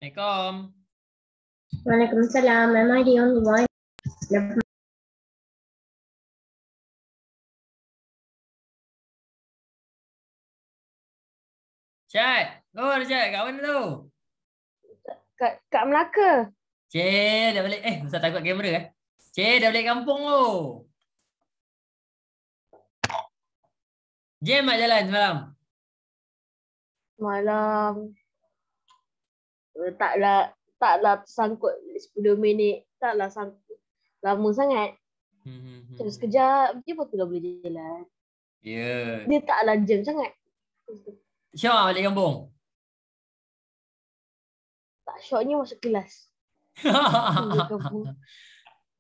Assalamualaikum. Waalaikumsalam. Am I the only one? Syed. Oh, Syed. Kat mana tu? Kat Melaka. Cik, dah balik. Ustaz takut kamera Cik, dah balik kampung tu. Jam tak jalan semalam? Malam. Taklah tersangkut 10 minit. Taklah sangkut lama sangat. Terus sekejap je pun dah boleh jalan. Ya. Dia taklah jam sangat. Syok balik kampung. Tak syoknya masuk kelas.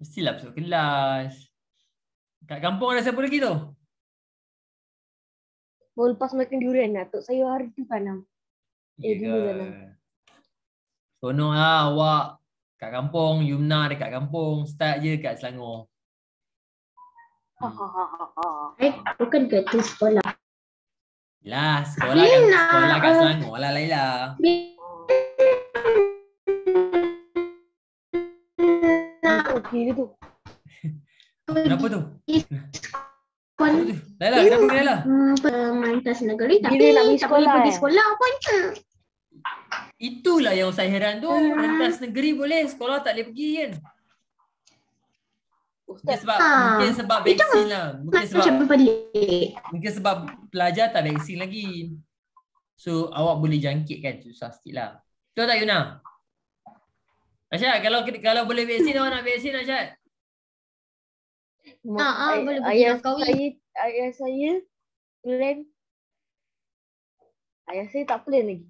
Mestilah masuk kelas. Kat kampung ada siapa lagi tu? Baru lepas makan durian lah. Tok saya hari tu tanam. Dulu tanam. Seronok lah awak kat kampung. Yumna dekat kampung. Start je kat Selangor. Bukan ke tu sekolah. Lah, sekolah kat Selangor lah Laila. Okey tu. Kenapa tu? Laila, kenapa Laila? Pemantas negeri tapi Dia nak pergi tak boleh sekolah, pergi sekolah pun. Itulah yang saya heran tu. Rentas negeri boleh, sekolah tak boleh pergi kan? Mungkin sebab vaksin lah. Mungkin sebab pelajar tak vaksin lagi. So awak boleh jangkit kan, susah sikit lah. Betul tak Yuna? Asyad, kalau boleh vaksin, awak nak vaksin Asyad? Boleh pergi langkawi. Ayah saya plan. Ayah saya tak plan lagi.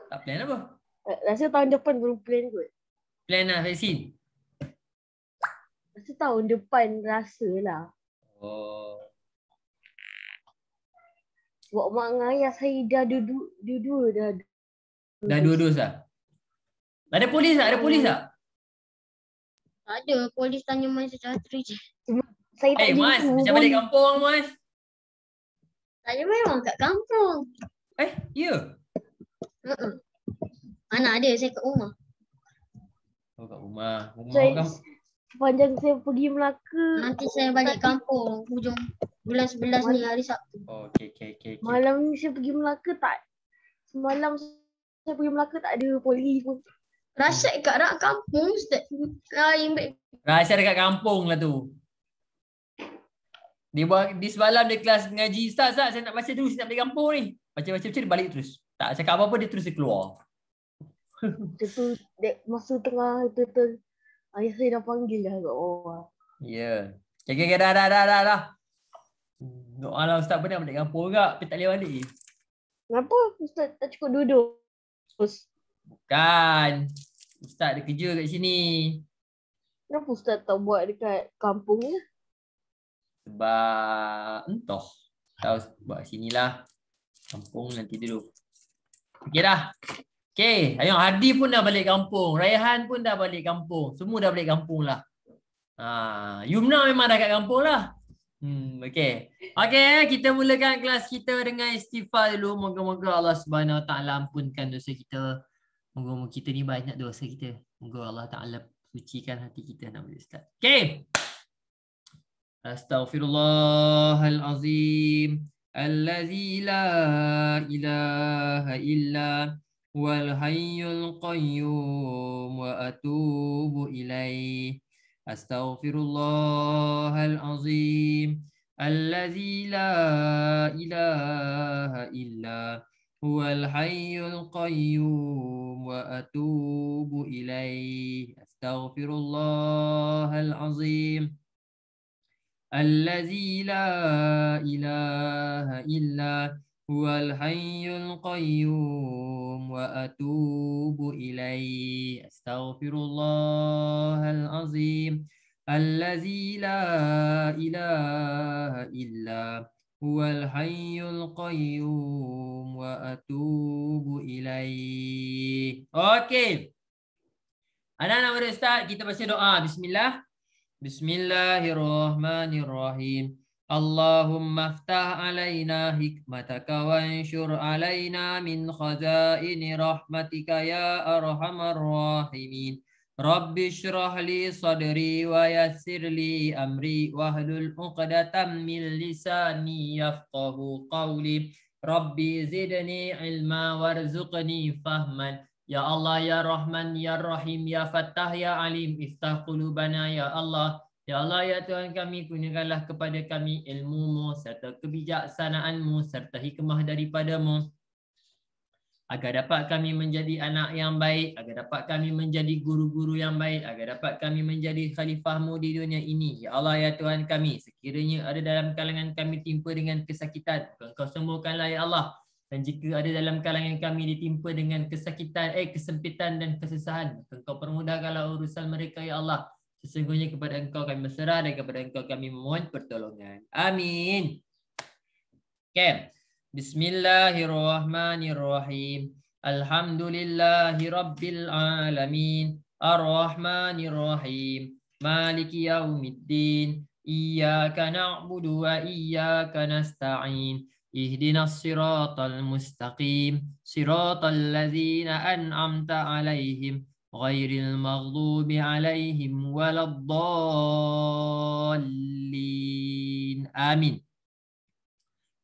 Tak plan apa? Rasa tahun depan baru plan kot. Plan lah vaksin? Rasa tahun depan rasalah. Oh. Buat mak dengan ayah saya dah dua-dua dah. Dah 2 dos lah? Ada polis tak? Ada polis tak? Ada, polis tanya Mas Catri je. Saya tak Mas, macam balik kampung Mas? Saya memang kat kampung. Ya? Mana ada, saya kat rumah. Oh, kat rumah. Sepanjang saya pergi Melaka. Nanti saya balik kampung hujung bulan 11 ni hari Sabtu. Oh, okay. Malam ni saya pergi Melaka tak. Semalam saya pergi Melaka tak ada polis pun. Rasyad kat rak kampung Ustaz. Lain baik. Rasyad dekat kampung lah tu. Di semalam dia kelas mengaji. Ustaz, saya nak baca dulu, saya nak balik kampung ni. Baca-baca dia balik terus. Tak cakap apa-apa, dia terus dia keluar. Masa tengah itu ayah saya dah panggil dah kat bawah. Ya. Okay, dah. Doa lah Ustaz pernah balik kampung juga. Tapi tak boleh balik. Kenapa Ustaz tak cukup duduk? Bukan. Ustaz ada kerja kat sini. Kenapa Ustaz tak buat dekat kampung je? Sebab entah. Tahu buat sini lah. Kampung nanti dulu. Okey dah. Okey. Ayuh Hadi pun dah balik kampung. Raihan pun dah balik kampung. Semua dah balik kampung lah. Yumna memang dah kat kampung lah. Okey. Okey, kita mulakan kelas kita dengan istighfar dulu. Moga-moga Allah Subhanahu Wa Taala ampunkan dosa kita. Moga-moga kita ni banyak dosa kita. Moga Allah Taala sucikan hati kita. Nama dia Ustaz. Okey. Astaghfirullahalazim. Allazi la ilaha illa huwal hayyul qayyum wa atubu ilaih. Astaghfirullahalazim. Allazi la ilaha illa huwal hayyul qayyum wa atubu ilaih. Astaghfirullahalazim. Allazi la ilaha illa huwal hayyul qayyum wa atubu ilaih. Astaghfirullahalazim. Allazi la ilaha illa huwal hayyul qayyum wa atubu ilaih. Okey. Anak-anak murid Ustaz, kita baca doa. Bismillah. Bismillahirrahmanirrahim. Allahumma aftah alaina hikmataka wanshur alaina min khazaini rahmatika ya arhamar rahimin. Rabbi shrah li sadri wa yassir li amri wahlul 'uqdatam min lisani yafqahu qawli. Rabbi zidni ilma warzuqni fahman. Ya Allah ya Rahman ya Rahim ya Fattah ya Alim, iftah qulubana ya Allah. Ya Allah, ya Tuhan kami, kurniakanlah kepada kami ilmu-Mu serta kebijaksanaan-Mu serta hikmah daripada-Mu agar dapat kami menjadi anak yang baik, agar dapat kami menjadi guru-guru yang baik, agar dapat kami menjadi khalifah-Mu di dunia ini. Ya Allah, ya Tuhan kami, sekiranya ada dalam kalangan kami timpa dengan kesakitan, Engkau sembuhkanlah ya Allah. Dan jika ada dalam kalangan kami ditimpa dengan kesakitan, kesempitan dan kesusahan, Engkau permudahkanlah urusan mereka ya Allah. Sesungguhnya kepada Engkau kami berserah dan kepada Engkau kami memohon pertolongan. Amin. Okay. Bismillahirrahmanirrahim. Alhamdulillahi Rabbil alamin. Ar-Rahmanirrahim. Maliki yaumiddin. Iyyaka na'budu wa iyyaka nasta'in. Ihdinas siratal mustaqim. Siratal ladzina an'amta alaihim. Ghairil maghdubi alaihim waladdallin. Amin.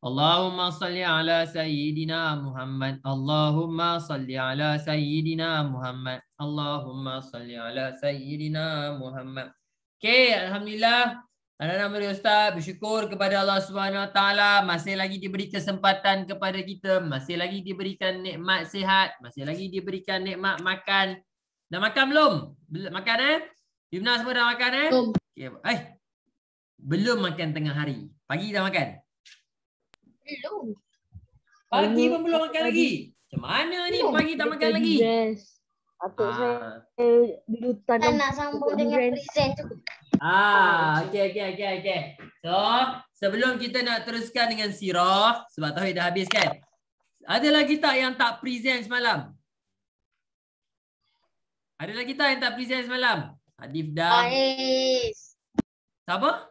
Allahumma salli ala sayyidina Muhammad. Allahumma salli ala sayyidina Muhammad. Allahumma salli ala sayyidina Muhammad. Okay, alhamdulillah. Anak-anak murid Ustaz bersyukur kepada Allah Subhanahu Wa Taala masih lagi diberi kesempatan kepada kita, masih lagi diberikan nikmat sihat, masih lagi diberikan nikmat makan. Dah makan belum? Makan Yumna semua dah makan Okay. Belum makan tengah hari. Pagi dah makan? Belum. Pagi pun belum makan lagi. Macam mana ni pagi tak makan lagi? Atuk saya duduk Tak tanam. nak sambung dengan present tu. Okay. So, sebelum kita nak teruskan dengan sirah, sebab Tauhid dah habis kan? Ada lagi tak yang tak present semalam? Ada lagi tak yang tak present semalam? Hadif dah. Haris. Siapa?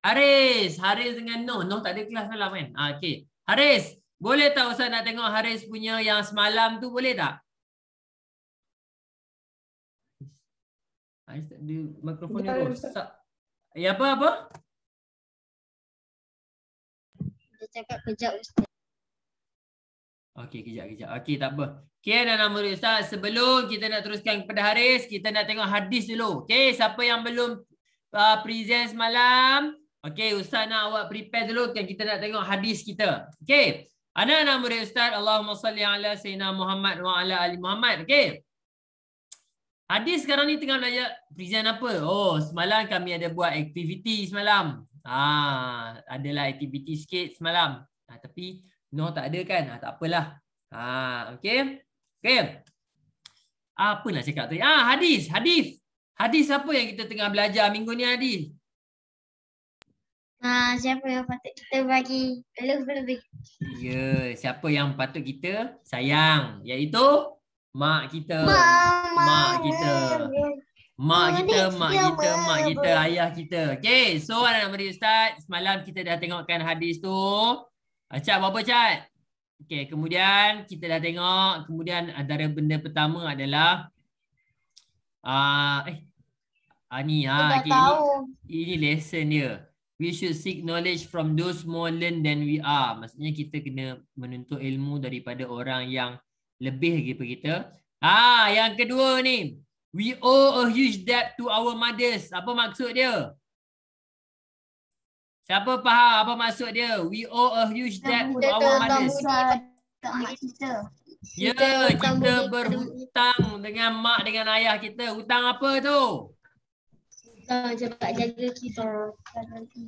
Haris dengan Noh tak ada kelas malam kan? Okay. Haris, boleh tak Ustaz nak tengok Haris punya yang semalam tu, boleh tak? Haris tak ada mikrofon dia rosak. Apa? Dia cakap kejap Ustaz. Okey, kejap. Okey, tak apa. Okey, anak-anak murid Ustaz, sebelum kita nak teruskan kepada Haris, kita nak tengok hadis dulu. Okey, siapa yang belum present semalam? Okey, Ustaz nak awak prepare dulu kan, kita nak tengok hadis kita. Okey. Anak-anak murid Ustaz, Allahumma salli ala sayyidina Muhammad wa ala ali Muhammad. Okey. Hadis sekarang ni tengah belajar present apa? Oh, semalam kami ada buat aktiviti semalam. Adalah aktiviti sikit semalam. Tapi Noh tak ada kan? Tak apalah. Okey. Apa nak cakap tu? Hadis. Hadis apa yang kita tengah belajar minggu ni, hadis? Siapa yang patut kita bagi lebih? Ya, siapa yang patut kita sayang, iaitu mak kita. Mak kita, ayah kita. Okey, so anak-anak murid Ustaz, semalam kita dah tengokkan hadis tu. Cat berapa Cat? Okey, kemudian kita dah tengok, kemudian antara benda pertama adalah ini lesson dia. We should seek knowledge from those more learned than we are. Maksudnya kita kena menuntut ilmu daripada orang yang lebih daripada kita. Yang kedua ni, we owe a huge debt to our mothers. Apa maksud dia? Siapa faham apa maksud dia? We owe a huge debt to our mothers. Ya, kita berhutang dengan mak, dengan ayah kita. Hutang apa tu? Sebab jaga kita.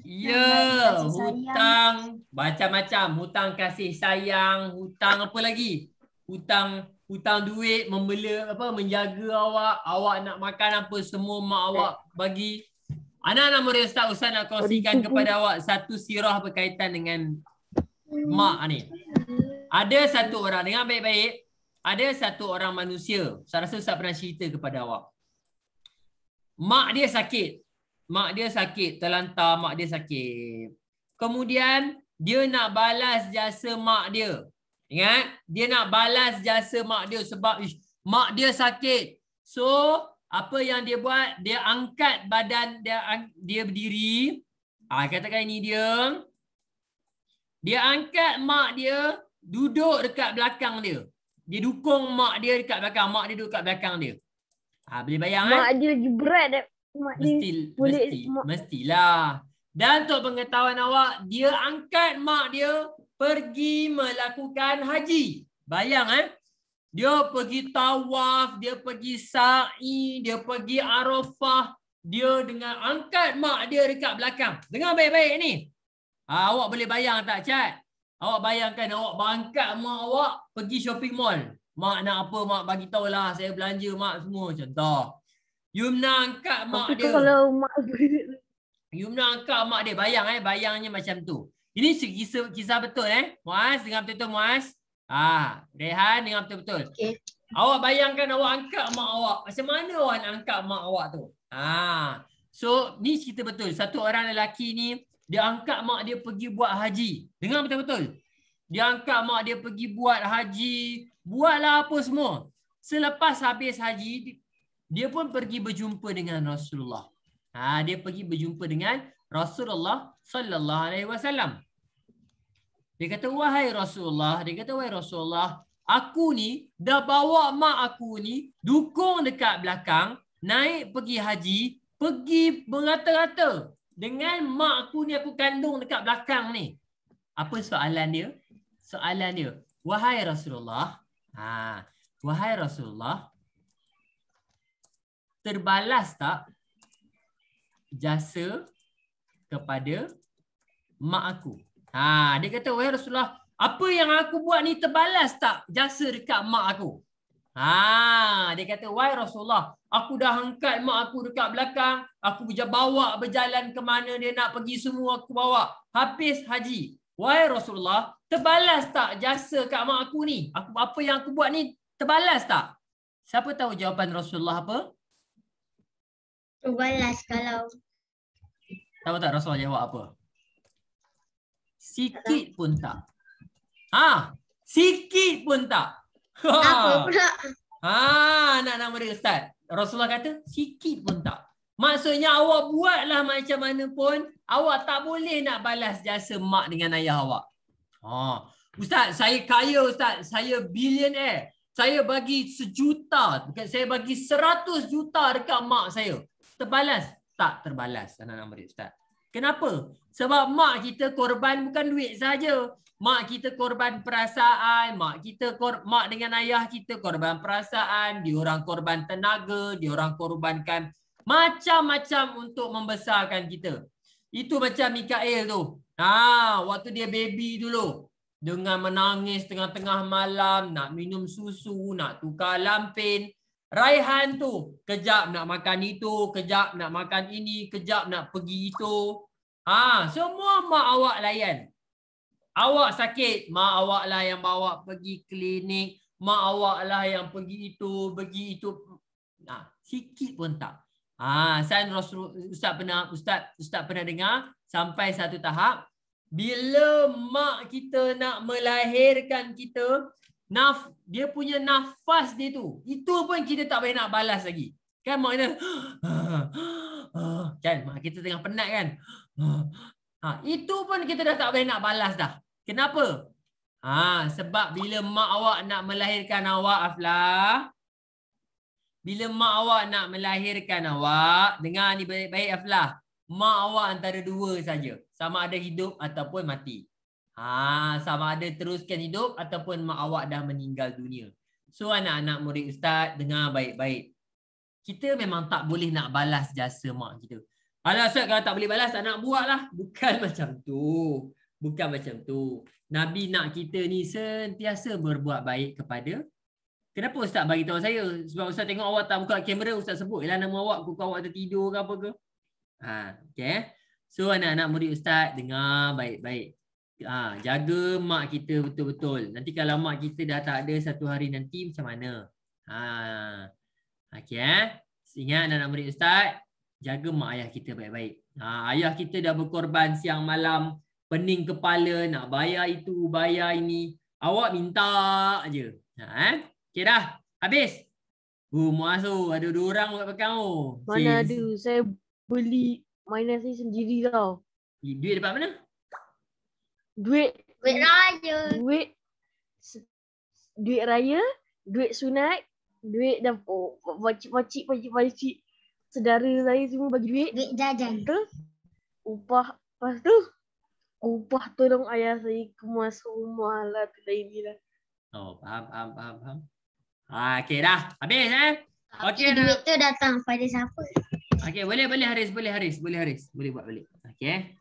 Ya, hutang macam-macam. Hutang kasih sayang, hutang apa lagi? Hutang duit, menjaga awak nak makan apa, semua mak awak bagi. Anak-anak murid Ustaz nak kongsikan kepada awak satu sirah berkaitan dengan mak ni. Ada satu orang, dengar baik-baik. Ada satu orang manusia. Saya rasa Ustaz pernah cerita kepada awak. Mak dia sakit. mak dia sakit, terlantar, mak dia sakit. Kemudian dia nak balas jasa mak dia. Ingat, dia nak balas jasa mak dia sebab mak dia sakit. So, apa yang dia buat? Dia angkat badan dia berdiri. Katakan ini dia. Dia angkat mak dia duduk dekat belakang dia. Dia dukung mak dia dekat belakang. Mak dia duduk dekat belakang dia. Boleh bayang Mak dia lagi berat. Mestilah. Dan untuk pengetahuan awak, dia angkat mak dia pergi melakukan haji. Bayang dia pergi tawaf, dia pergi sa'i, dia pergi Arafah. Dia dengan angkat mak dia dekat belakang. Dengar baik-baik ni. Awak boleh bayang tak, Chat? Awak bayangkan awak berangkat mak awak pergi shopping mall. Mak nak apa, mak bagi tahulah, saya belanja mak semua. Contoh. Yumna angkat mak dia. Kalau mak Yumna angkat mak dia. Bayang bayangnya macam tu. Ini kisah betul Muaz, dengar betul-betul Muaz. Rehan dengar betul-betul. Okay. Awak bayangkan awak angkat mak awak. Macam mana awak nak angkat mak awak tu? So ni cerita betul. Satu orang lelaki ni dia angkat mak dia pergi buat haji. Dengar betul-betul. Dia angkat mak dia pergi buat haji. Buatlah apa semua. Selepas habis haji, dia pun pergi berjumpa dengan Rasulullah. Dia pergi berjumpa dengan Rasulullah sallallahu alaihi wasallam. Dia kata, wahai Rasulullah, aku ni dah bawa mak aku ni dukung dekat belakang, naik pergi haji, pergi berata-rata dengan mak aku ni aku kandung dekat belakang ni. Apa soalan dia? Soalan dia, wahai Rasulullah, terbalas tak jasa kepada mak aku? Dia kata, wahai Rasulullah, apa yang aku buat ni terbalas tak jasa dekat mak aku? Dia kata, wahai Rasulullah, aku dah angkat mak aku dekat belakang, aku bawa berjalan ke mana dia nak pergi semua aku bawa. Habis haji. Wahai Rasulullah, terbalas tak jasa kat mak aku ni? Apa yang aku buat ni terbalas tak? Siapa tahu jawapan Rasulullah apa? Terbalas kalau. Tahu tak Rasulullah jawab apa? Sikit pun tak. Sikit pun tak. Apa pula? Nak beri Ustaz. Rasulullah kata, sikit pun tak. Maksudnya awak buatlah macam mana pun, awak tak boleh nak balas jasa mak dengan ayah awak. Ustaz, saya kaya Ustaz. Saya billionaire. Saya bagi 1 juta. Saya bagi 100 juta dekat mak saya. Terbalas? Tak terbalas. Nak beri Ustaz. Kenapa? Sebab mak kita korban bukan duit saja. Mak kita korban perasaan, mak dengan ayah kita korban perasaan, diorang korban tenaga, diorang korbankan macam-macam untuk membesarkan kita. Itu macam Mikael tu. Waktu dia baby dulu, dengan menangis tengah-tengah malam, nak minum susu, nak tukar lampin. Raihan tu, kejap nak makan itu, kejap nak makan ini, kejap nak pergi itu. Semua mak awak layan. Awak sakit, mak awak lah yang bawa pergi klinik, mak awak lah yang pergi itu. Sikit pun tak. Ustaz pernah dengar sampai satu tahap, bila mak kita nak melahirkan kita, dia punya nafas dia tu, itu pun kita tak boleh nak balas lagi. Kan mak kita, kan mak kita tengah penat kan. Itu pun kita dah tak boleh nak balas dah. Kenapa? Sebab bila mak awak nak melahirkan awak, Aflah. Bila mak awak nak melahirkan awak, dengar ni baik-baik Aflah. Mak awak antara 2 saja. Sama ada hidup ataupun mati. Sama ada teruskan hidup ataupun mak awak dah meninggal dunia. So anak-anak murid Ustaz, dengar baik-baik. Kita memang tak boleh nak balas jasa mak kita. Alah Ustaz, kalau tak boleh balas, tak nak buat lah. Bukan macam tu. Bukan macam tu. Nabi nak kita ni sentiasa berbuat baik kepada. Kenapa Ustaz bagi tahu saya? Sebab Ustaz tengok awak tak buka kamera, Ustaz sebut ialah nama awak, awak tertidur ke apa ke? Okay. So anak-anak murid Ustaz, dengar baik-baik. Jaga mak kita betul-betul. Nanti kalau mak kita dah tak ada satu hari nanti, macam mana? Okay. Ingat anak-anak murid Ustaz, jaga mak ayah kita baik-baik. Ayah kita dah berkorban siang malam, pening kepala, nak bayar itu, bayar ini. Awak minta aje. Okey dah. Habis. Muasu ada 2 orang buat pegang tu. Mana ada, saya beli mainan saya sendiri tau. Duit dapat mana? Duit raya. Duit raya, duit sunat, duit dapur, pakcik, saudara saya semua bagi duit. Duit jajan. Terus upah, lepas tu upah tolong ayah saya kemas rumah lah tu lagi lah. Oh, faham. Okey dah. Habis Okey dah. Duit tu datang pada siapa? Okey, boleh Haris. Boleh buat balik. Okey.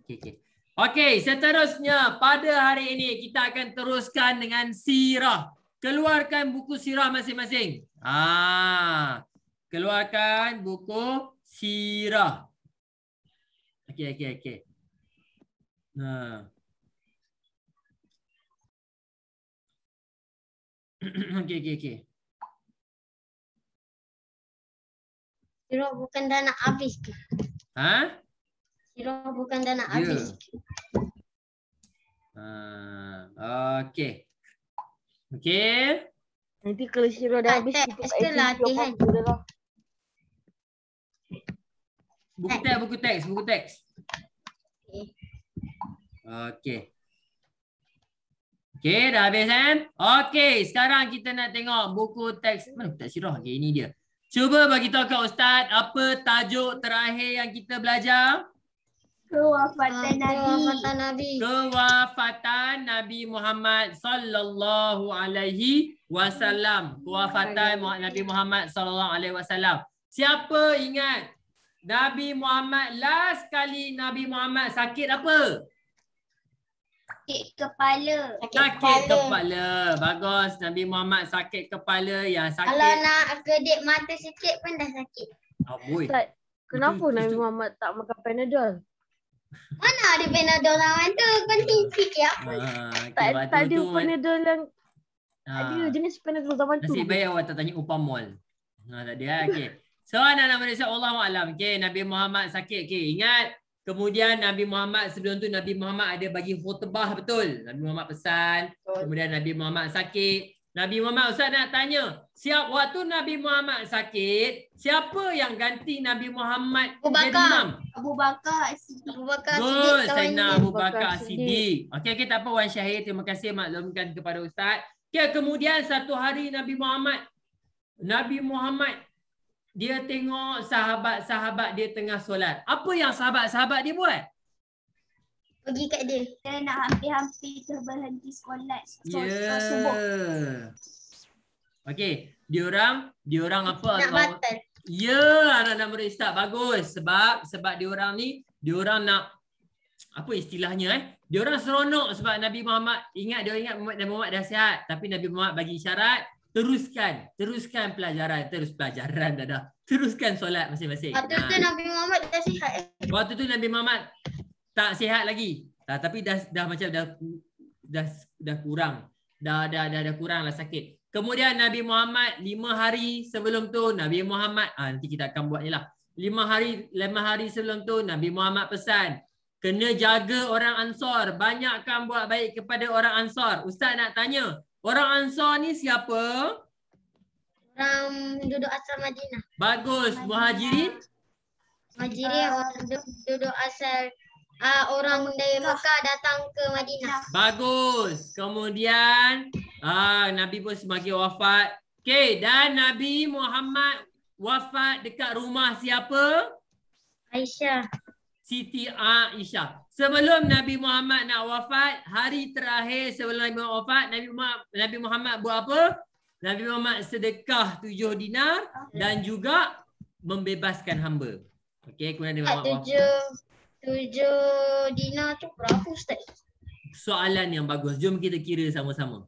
Okey, seterusnya pada hari ini kita akan teruskan dengan sirah. Keluarkan buku sirah masing-masing. Keluarkan buku sirah. Okey. Okey. Sirah bukan dah nak habis ke? Sirah bukan dah nak habis ke? Okey. Nanti kalau sirah dah habis kita Teks latihan. Buku teks. Okey, dah habis Okey, sekarang kita nak tengok buku teks. Mana buku teks sirah? Okey, ini dia. Cuba bagi tahu kat Ustaz apa tajuk terakhir yang kita belajar? Kewafatan Nabi. Kewafatan Nabi Muhammad sallallahu alaihi wasallam. Kewafatan Nabi Muhammad sallallahu alaihi wasallam. Siapa ingat Nabi Muhammad last kali Nabi Muhammad sakit apa? Sakit kepala. Bagus. Nabi Muhammad sakit kepala yang sakit. Kalau nak kedip mata sikit pun dah sakit. Ustaz, kenapa Nabi Muhammad tak makan Panadol? Mana ada Panadol lawan tu? Penting sikit apa? Tak ada Panadol yang ada jenis Panadol zaman tu. Nasib baik awak tak tanya Upamol. Tak ada. Okey. So anak-anak Malaysia, Allahuakbar. Okey, Nabi Muhammad sakit. Okey, ingat. Kemudian Nabi Muhammad sebelum tu Nabi Muhammad ada bagi khutbah, betul. Nabi Muhammad pesan. Kemudian Nabi Muhammad sakit. Nabi Muhammad, Ustaz nak tanya. Waktu Nabi Muhammad sakit, siapa yang ganti Nabi Muhammad jadi imam? Abu Bakar Siddiq. Sayyidina Abu Bakar Siddiq. Okey, tak apa Wan Syahir. Terima kasih maklumkan kepada Ustaz. Okey, kemudian satu hari Nabi Muhammad dia tengok sahabat-sahabat dia tengah solat. Apa yang sahabat-sahabat dia buat? Pergi kat dia. Dia nak hampir-hampir berhenti solat subuh. Okey, diorang apa? Nak batal. Ya, anak-anak murid Ustaz, bagus. Sebab diorang nak apa istilahnya Diorang seronok sebab Nabi Muhammad ingat Nabi Muhammad dah sihat, tapi Nabi Muhammad bagi isyarat teruskan pelajaran, teruskan solat masing-masing. Waktu tu Nabi Muhammad dah sihat. Waktu tu Nabi Muhammad tak sihat lagi. Tapi dah macam dah kurang. Dah kurang lah sakit. Kemudian Nabi Muhammad 5 hari sebelum tu Nabi Muhammad nanti kita akan buat ni lah. 5 hari sebelum tu Nabi Muhammad pesan, kena jaga orang Ansar, banyakkan buat baik kepada orang Ansar. Ustaz nak tanya, orang Ansar ni siapa? Orang duduk asal Madinah. Bagus. Muhajirin? Muhajirin orang duduk asal orang dari Mekah datang ke Madinah. Bagus. Kemudian Nabi pun semakin wafat. Okey, dan Nabi Muhammad wafat dekat rumah siapa? Aisyah. Siti Aisyah. Sebelum Nabi Muhammad nak wafat, hari terakhir sebelum Nabi Muhammad wafat, Nabi Muhammad buat apa? Nabi Muhammad sedekah 7 dinar dan juga membebaskan hamba. Okey, kemudian Nabi Muhammad wafat. 7 dinar tu berapa Ustaz? Soalan yang bagus. Jom kita kira sama-sama.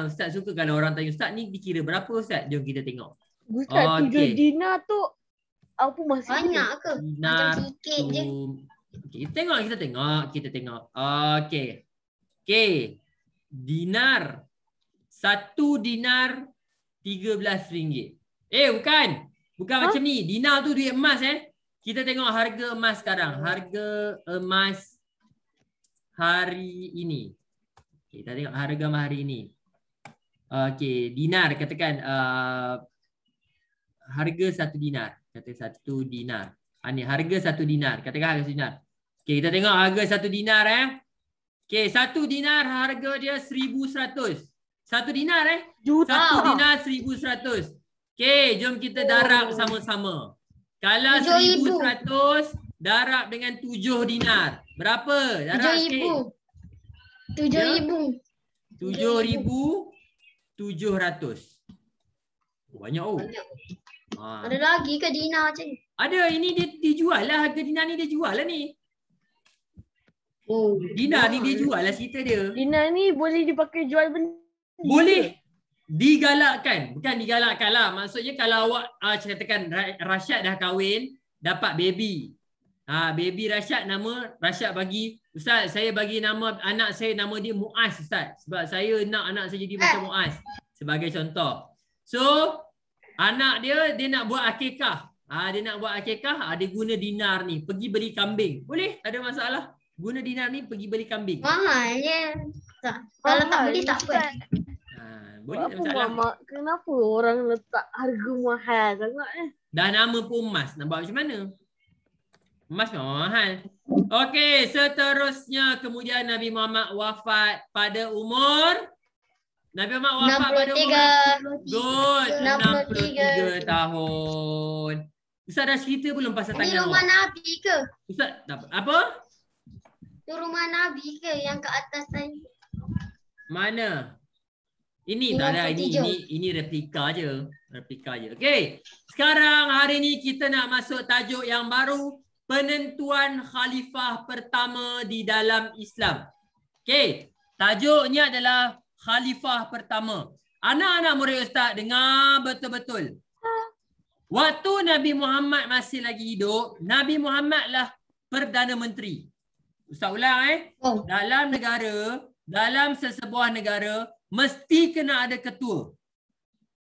Ustaz suka kalau orang tanya, Ustaz ni dikira berapa Ustaz? Jom kita tengok. Ustaz, 7 dinar tu apa maksudnya? Banyak ke? Macam sikit je. Okay, kita tengok. Okey. Dinar. 1 dinar 13 ringgit. Bukan Huh? macam ni. Dinar tu duit emas Kita tengok harga emas sekarang. Harga emas hari ini. Okay, kita tengok harga emas hari ini. Okey, dinar katakan harga 1 dinar. Kata 1 dinar. Ni harga 1 dinar. Katakan harga 1 dinar. Okey, kita tengok harga 1 dinar Okey, 1 dinar harga dia 1,100. 1 dinar Juta. 1 dinar 1,100. Okey, jom kita darab sama-sama. Kalau 1,100 darab dengan 7 dinar. Berapa? Darab sikit. 7,000. 7,700. Banyak Ada lagi ke dinar macam ni? Ada, ini dia dijual lah. Harga dinar ni dia jual lah ni. Dinar ni dia jual lah cerita dia. Dinar ni boleh dipakai jual benda. Boleh digalakkan. Bukan digalakkan lah. Maksudnya kalau awak katakan Rashad dah kahwin, dapat baby. Baby Rashad, nama Rashad bagi, Ustaz, saya bagi nama anak saya, nama dia Muaz, Ustaz. Sebab saya nak anak saya jadi macam Muaz. Sebagai contoh. So, anak dia nak buat akikah. Dia nak buat akikah, dia guna dinar ni. Pergi beli kambing. Boleh? Tak ada masalah. Guna dinar ni pergi beli kambing. Mahal je. Kalau tak beli tak apa. Boleh, tak masalah. Kenapa orang letak harga mahal sangat Dah nama pun emas. Nak buat macam mana? Emas memang mahal. Okey, seterusnya kemudian Nabi Muhammad wafat pada umur Nabi Muhammad wafat pada umur good, 63 tahun. Ustaz dah cerita belum pasal tangan awak? Ini rumah Nabi ke? Ustaz, apa? Itu rumah Nabi ke yang ke atas tadi? Mana? Ini tak ada, ini replika je. Replika je. Okey. Sekarang hari ni kita nak masuk tajuk yang baru. Penentuan khalifah pertama di dalam Islam. Okey. Tajuknya adalah khalifah pertama. Anak-anak murid Ustaz dengar betul-betul. Waktu Nabi Muhammad masih lagi hidup, Nabi Muhammad lah Perdana Menteri. Ustaz ulang dalam sesebuah negara mesti kena ada ketua.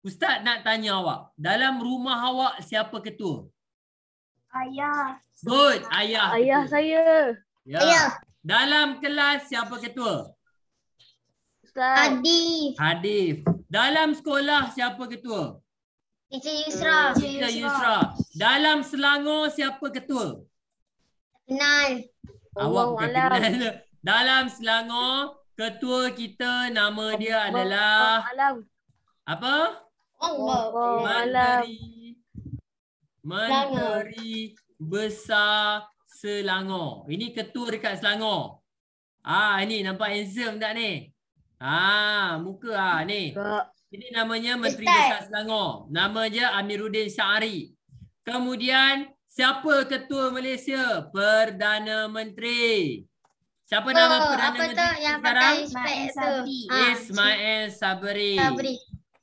Ustaz nak tanya awak, dalam rumah awak siapa ketua? Ayah. Good, ayah. Ayah ketua. saya. Ya. Ayah. Dalam kelas siapa ketua? Ustaz. Hadif. Dalam sekolah siapa ketua? Encik Yusra. Encik Yusra. Dalam Selangor siapa ketua? Kenal. Awak bukan kenal. Dalam Selangor ketua kita nama dia adalah apa? Menteri Besar Selangor. Ini ketua dekat Selangor. Ini nampak handsome tak ni? Muka ni. Ini namanya Menteri Besar Selangor. Nama dia Amiruddin Syari. Kemudian siapa ketua Malaysia? Perdana Menteri. Siapa nama Perdana Menteri yang sekarang? Ismail Sabri.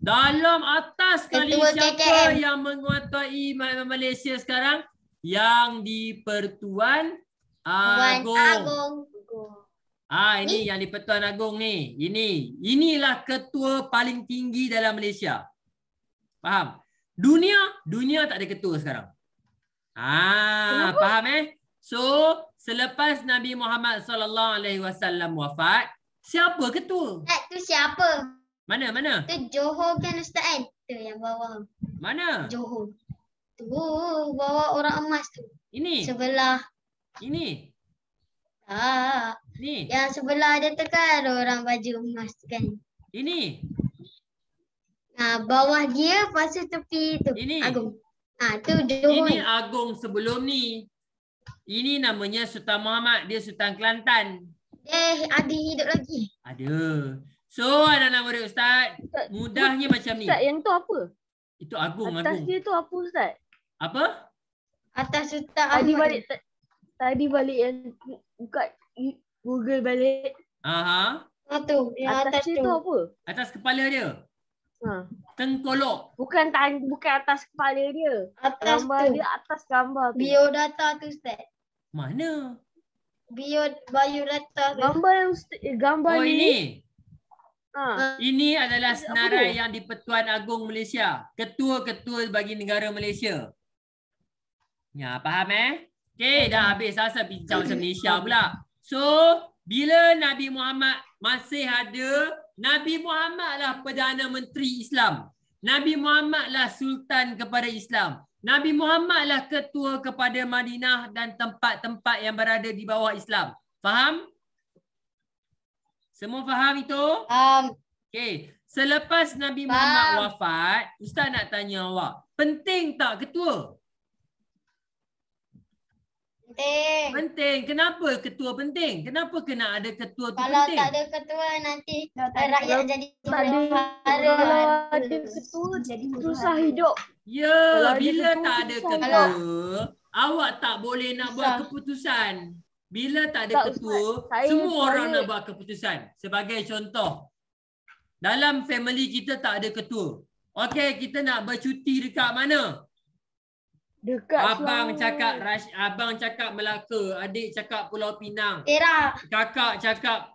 Dalam atas sekali siapa yang menguasai Malaysia sekarang? Yang di Pertuan Agong. Ini yang di Pertuan Agong ni. Inilah ketua paling tinggi dalam Malaysia. Faham? Dunia tak ada ketua sekarang. Faham So, selepas Nabi Muhammad SAW wafat, siapa ketua? Tu siapa? Mana? Tu Johor kan Ustaz? Tu yang bawah. Mana? Johor. Tu bawa orang emas tu. Ini? Sebelah. Ini? Tak. Ni? Yang sebelah dia tu kan ada orang baju emas tu kan. Ini? Bawah dia pasal tepi tu. Ini? Agong. Tu Johor. Ini Agong sebelum ni. Ini namanya Sultan Muhammad. Dia Sultan Kelantan. Ada hidup lagi. Ada. So, anak-anak murid Ustaz, mudahnya macam ni. Ustaz, yang tu apa? Itu Agong. Atas dia tu apa Ustaz? Apa? Atas Sultan Ahmad. Tadi balik yang buka Google balik. Tu, yang atas dia tu apa? Atas kepala dia. Tengkolok. Bukan atas kepala dia. Atas gambar tu. Dia atas gambar tu. Biodata tu Ustaz. Mana? Biodata tu. Gambar Oh, ni. ini. Ini adalah senarai yang di Pertuan Agong Malaysia. Ketua-ketua bagi negara Malaysia. Ya, faham Okey, dah habis asal bincang pasal Malaysia pula. So, bila Nabi Muhammad masih ada, Nabi Muhammad lah Perdana Menteri Islam. Nabi Muhammad lah Sultan kepada Islam. Nabi Muhammad lah ketua kepada Madinah dan tempat-tempat yang berada di bawah Islam. Faham? Semua faham itu? Okey. Selepas Nabi Muhammad wafat, Ustaz nak tanya awak, penting tak ketua? Penting. Penting. Kenapa ketua penting? Kenapa kena ada ketua tu Kalau penting? tak ada ketua nanti rakyat jadi Kalau ada ketua jadi susah hidup. Ya, bila ketua tak ada susah. ketua, awak tak boleh nak buat keputusan. Bila tak ada Tak, ketua, Ustaz. semua orang nak buat keputusan. Sebagai contoh, dalam family kita tak ada ketua. Okey, kita nak bercuti dekat mana? Dekat Abang Selangor. abang cakap Melaka, adik cakap Pulau Pinang, Perak. kakak cakap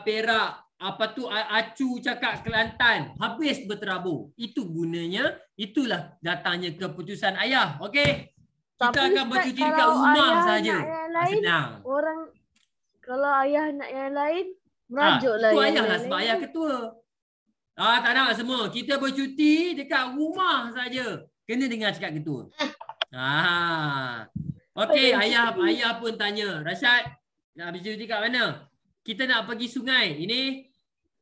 Perak, apa tu acu cakap Kelantan. Habis berterabur. Itu gunanya, itulah datangnya keputusan ayah. Okey. Kita Tapi akan Ustaz, bercuti dekat kalau rumah ayah saja. nak yang lain, Senang. Orang kalau ayah nak yang lain, merajuklah Itu yang ayah lah lain. sebab ayah ketua. Tak nak semua. Kita bercuti dekat rumah saja. Kena dengar cakap ketua. Okey, ayah pun tanya, Rashad, nak bercuti kat mana? Kita nak pergi sungai. Ini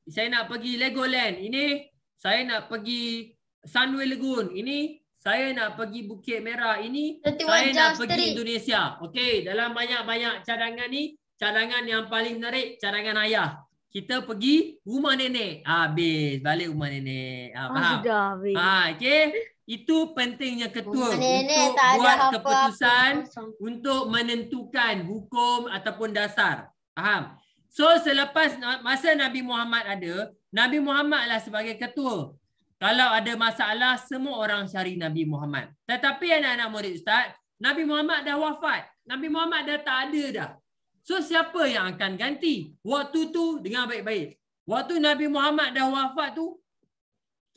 saya nak pergi Legoland. Ini saya nak pergi Sunway Lagoon. Ini saya nak pergi Bukit Merah. Ini saya nak pergi Indonesia. Okey, dalam banyak-banyak cadangan ni, cadangan yang paling menarik cadangan ayah. Kita pergi rumah nenek. Habis balik rumah nenek. Faham? Sudah habis. Okey. Itu pentingnya ketua Nenek untuk tak ada buat apa-apa. keputusan untuk menentukan hukum ataupun dasar. Faham? So selepas masa Nabi Muhammad ada, Nabi Muhammad lah sebagai ketua. Kalau ada masalah, semua orang cari Nabi Muhammad. Tetapi anak-anak murid Ustaz, Nabi Muhammad dah wafat. Nabi Muhammad dah tak ada dah. So siapa yang akan ganti? Waktu tu, dengar baik-baik. Waktu Nabi Muhammad dah wafat tu,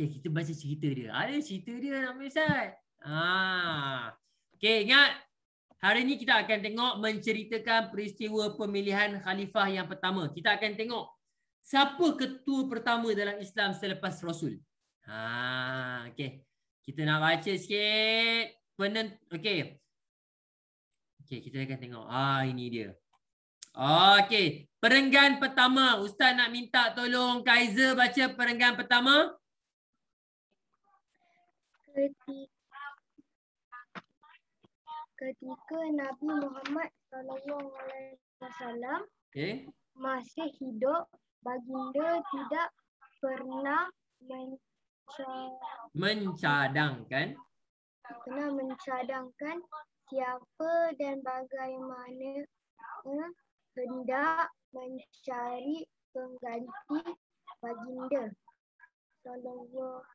okay, kita baca cerita dia. Ada cerita dia nak Ustaz. Okay, ingat. Hari ni kita akan tengok menceritakan peristiwa pemilihan khalifah yang pertama. Kita akan tengok siapa ketua pertama dalam Islam selepas Rasul. Okay. Kita nak baca sikit. Okay. Okay, kita akan tengok. Ini dia. Okay. Perenggan pertama. Ustaz nak minta tolong Kaiser baca perenggan pertama. Ketika Nabi Muhammad SAW masih hidup, baginda tidak pernah mencadangkan siapa dan bagaimana hendak mencari pengganti baginda SAW.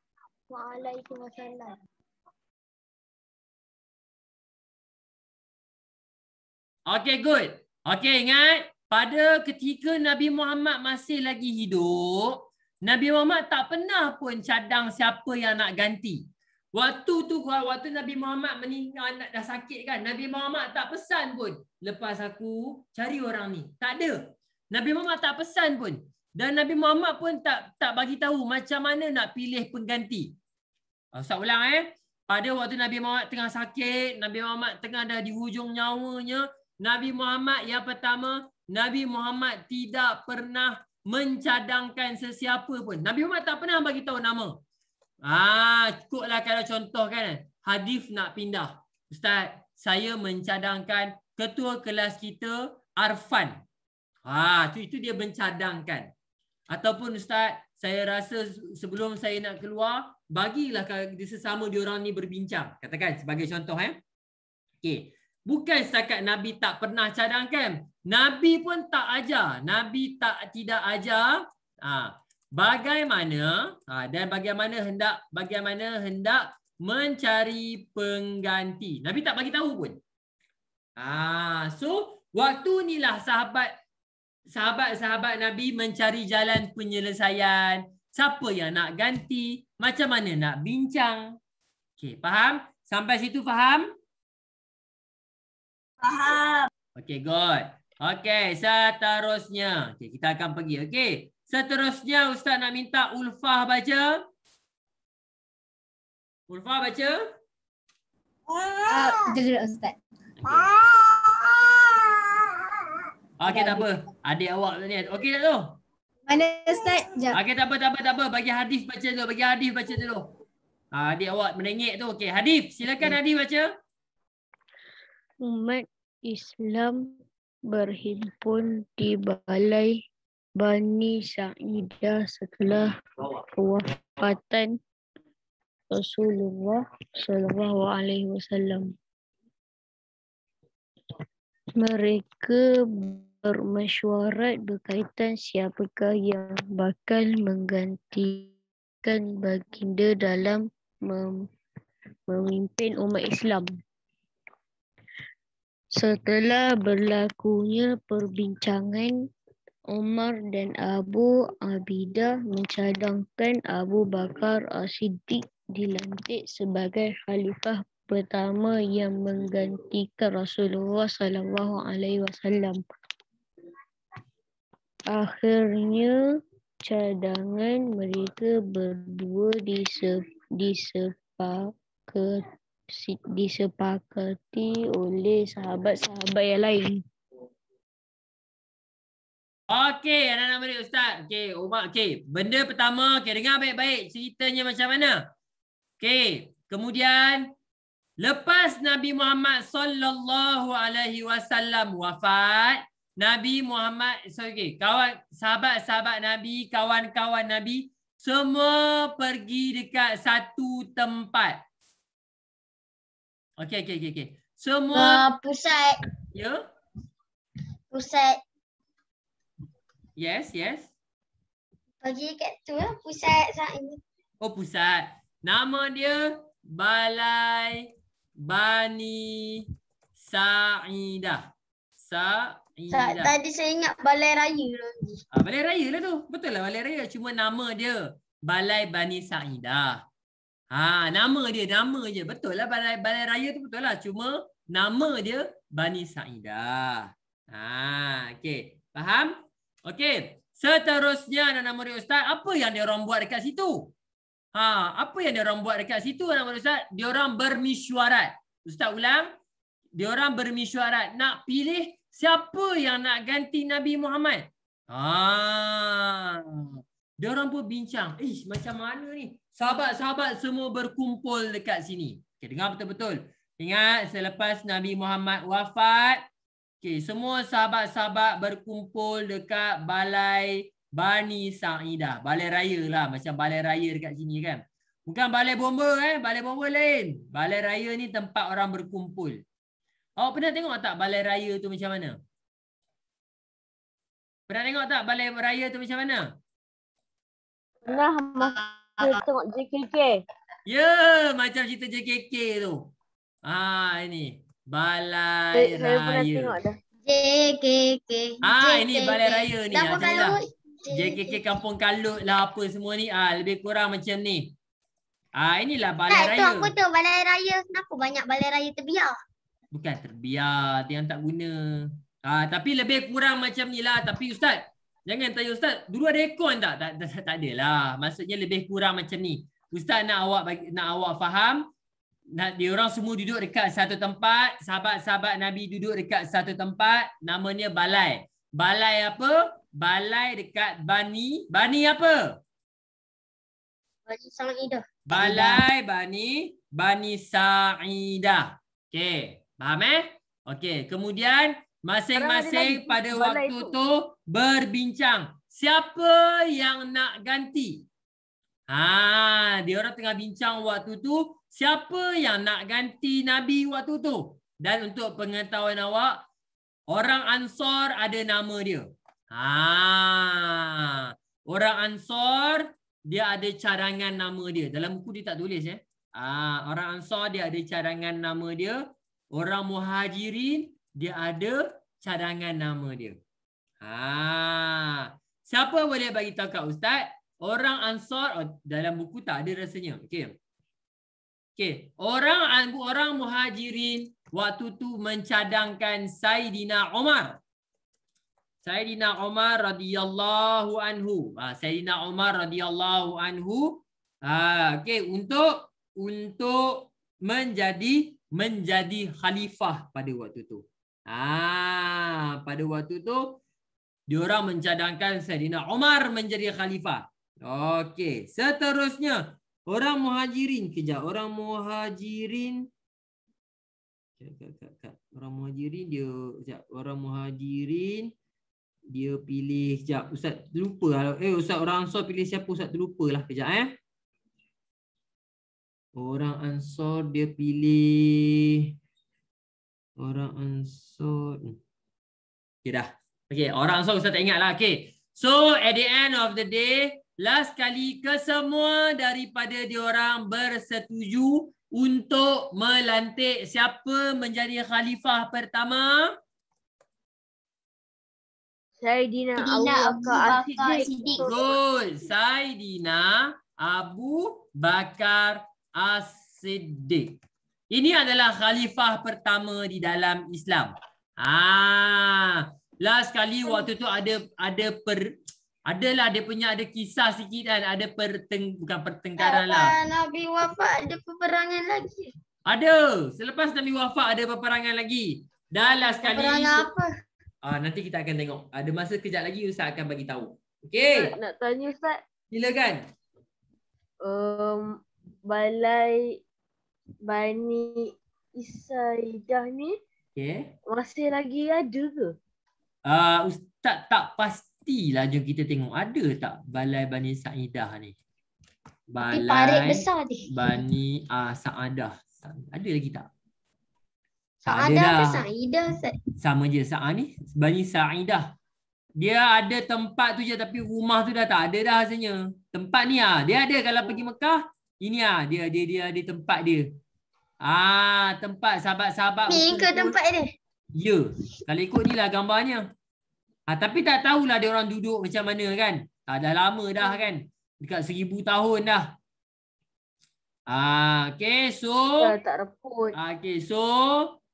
Okay, good. Okay, ingat. Pada ketika Nabi Muhammad masih lagi hidup, Nabi Muhammad tak pernah pun cadang siapa yang nak ganti. Waktu Nabi Muhammad meninggal, dah sakit kan, Nabi Muhammad tak pesan pun, lepas aku cari orang ni. Tak ada. Nabi Muhammad tak pesan pun. Dan Nabi Muhammad pun tak bagi tahu macam mana nak pilih pengganti. Ustaz ulang Pada waktu Nabi Muhammad tengah sakit, Nabi Muhammad tengah dah di hujung nyawanya, Nabi Muhammad yang pertama, Nabi Muhammad tidak pernah mencadangkan sesiapa pun. Nabi Muhammad tak pernah bagi tahu nama. Cukuplah kalau contoh kan, Hadif nak pindah. Ustaz, saya mencadangkan ketua kelas kita Arfan. Itu dia mencadangkan. Ataupun Ustaz, saya rasa sebelum saya nak keluar, bagilah sesama diorang ni berbincang. Katakan sebagai contoh Okey. Bukan setakat Nabi tak pernah cadangkan. Nabi pun tak ajar. Nabi tidak ajar bagaimana dan bagaimana hendak mencari pengganti. Nabi tak bagi tahu pun. So waktu inilah sahabat-sahabat Nabi mencari jalan penyelesaian. Siapa yang nak ganti? Macam mana nak bincang? Okey, faham? Sampai situ faham? Faham. Okay, good. Okay, seterusnya. Okay, kita akan pergi. Okay, seterusnya Ustaz nak minta Ulfah baca. Ulfah baca. Jujur Ustaz. Okay, tak apa. Adik awak ni. Okay tak tu? Mana Ustaz? Sekejap. Okay, tak apa. Bagi Hadif baca dulu. Adik awak menengik tu. Okay, Hadif. Silakan Hadif baca. Umat Islam berhimpun di Balai Bani Sa'idah setelah kewafatan Rasulullah SAW. Mereka bermesyuarat berkaitan siapakah yang bakal menggantikan baginda dalam memimpin umat Islam. Setelah berlakunya perbincangan, Umar dan Abu Abidah mencadangkan Abu Bakar As-Siddiq dilantik sebagai khalifah pertama yang menggantikan Rasulullah SAW. Akhirnya, cadangan mereka berdua disepakati oleh sahabat-sahabat yang lain. Okey, anak-anak murid Ustaz. Okey, Umar. Okey, benda pertama, okey, dengar baik-baik ceritanya macam mana. Okey, kemudian lepas Nabi Muhammad sallallahu alaihi wasallam wafat, Nabi Muhammad, sahabat-sahabat Nabi, kawan-kawan Nabi semua pergi dekat satu tempat. Okey. Semua Pusat. ya? Pusat. Yes. Pergi kat tu lah. Pusat Sa'idah. Oh, pusat. Nama dia Balai Bani Sa'idah. Tadi saya ingat Balai Raya lagi. Balai Raya lah tu. Betul lah Balai Raya. Cuma nama dia Balai Bani Sa'idah. Nama dia je. Betul lah Balai Raya tu betul lah. Cuma nama dia Bani Sa'idah. Okey. Faham? Okey. Seterusnya anak-anak murid Ustaz, apa yang dia orang buat dekat situ? Apa yang dia orang buat dekat situ anak murid Ustaz? Dia orang bermesyuarat. Ustaz ulang. Dia orang bermesyuarat nak pilih siapa yang nak ganti Nabi Muhammad. Dia orang pun bincang. Macam mana ni? Sahabat-sahabat semua berkumpul dekat sini. Okay, dengar betul-betul. Ingat selepas Nabi Muhammad wafat, okay, semua sahabat-sahabat berkumpul dekat Balai Bani Sa'idah. Balai Raya lah. Macam Balai Raya dekat sini kan. Bukan Balai Bomba Balai Bomba lain. Balai Raya ni tempat orang berkumpul. Awak pernah tengok tak Balai Raya tu macam mana? Pernah tengok tak Balai Raya tu macam mana? Pernah masa tengok JKK. Ya, macam cerita JKK tu. Ini Balai Saya pernah Raya. tengok dah. JKK. Ini Balai Raya ni. Dapur Kalut. JKK Kampung Kalut lah apa semua ni. Lebih kurang macam ni. Inilah Balai Tak, tu Raya. apa tu Balai Raya. Kenapa banyak Balai Raya terbiar? Bukan terbiar, dia yang tak guna. Tapi lebih kurang macam ni lah. Tapi Ustaz, jangan tanya Ustaz, dulu ada aircon tak? Tak ada lah. Maksudnya lebih kurang macam ni. Ustaz nak awak faham, dia orang semua duduk dekat satu tempat, sahabat-sahabat Nabi duduk dekat satu tempat, namanya balai. Balai apa? Balai dekat Bani apa? Bani Sa'idah. Balai Bani Sa'idah. Okey, faham Okey, kemudian masing-masing pada waktu tu berbincang. Siapa yang nak ganti? Dia orang tengah bincang waktu tu. Siapa yang nak ganti Nabi waktu tu? Dan untuk pengetahuan awak, orang Ansar ada nama dia. Orang Ansar, dia ada cadangan nama dia. Dalam buku dia tak tulis orang Ansar dia ada cadangan nama dia. Orang Muhajirin, dia ada cadangan nama dia. Siapa boleh bagi tahu kat Ustaz? Orang Ansar, dalam buku tak ada rasanya. Okey. Orang Muhajirin waktu tu mencadangkan Saidina Umar. Saidina Umar radhiyallahu anhu. Saidina Umar radhiyallahu anhu. Okey, untuk menjadi khalifah pada waktu tu. Pada waktu tu diorang mencadangkan Saidina Umar menjadi khalifah. Okey, seterusnya orang Muhajirin. Kejap, orang Muhajirin dia pilih, sekejap Ustaz terlupa. Ustaz orang Ansar pilih siapa? Ustaz terlupalah, kejap Orang Ansar dia pilih orang Ansar. Okey dah. Okey, orang Ansar Ustaz tak ingat lah. Okey. So at the end of the day, last kali kesemua daripada diorang bersetuju untuk melantik siapa menjadi khalifah pertama? Saidina Abu Bakar As-Siddiq. Good. Saidina Abu Bakar As-Siddiq. Ini adalah khalifah pertama di dalam Islam. Last kali waktu tu adalah dia punya ada kisah sikit kan, ada bukan pertengkaran lah. Nabi wafat ada peperangan lagi. Ada. Selepas Nabi wafat ada peperangan lagi. Dan last kali Peperangan apa? nanti kita akan tengok. Ada masa kejap lagi Ustaz akan bagi tahu. Okey. Nak tanya Ustaz. Silakan. Balai Bani Isaidah ni masih lagi ada ke? Ustaz tak pastilah, jom kita tengok ada tak Balai Bani Saidah ni. Balai parit besar dia. Bani Saadah. Ada lagi tak? Saadah ke Saidah? Sama je ni Bani Saidah. Dia ada tempat tu je tapi rumah tu dah tak ada dah rasanya. Tempat ni dia ada kalau pergi Mekah. Ini dia ada tempat dia. Tempat sahabat-sahabat. Ni ke tempat dia? Ya. Kalau ikut ni lah gambarnya. Tapi tak tahulah dia orang duduk macam mana kan. Dah lama dah kan. Dekat 1000 tahun dah. Okay, so tak reput. Okay, so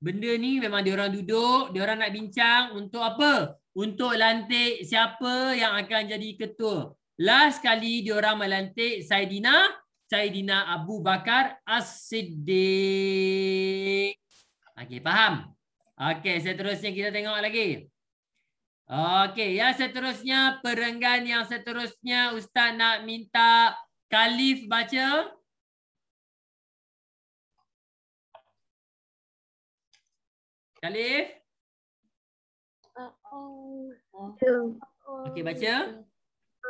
benda ni memang dia orang duduk, dia orang nak bincang untuk apa? Untuk lantik siapa yang akan jadi ketua. Last kali dia orang melantik Saidina Abu Bakar As-Siddiq. Okey, faham? Okey, seterusnya kita tengok lagi. Okey, yang seterusnya, perenggan yang seterusnya Ustaz nak minta Khalif baca. Khalif? Okey, baca.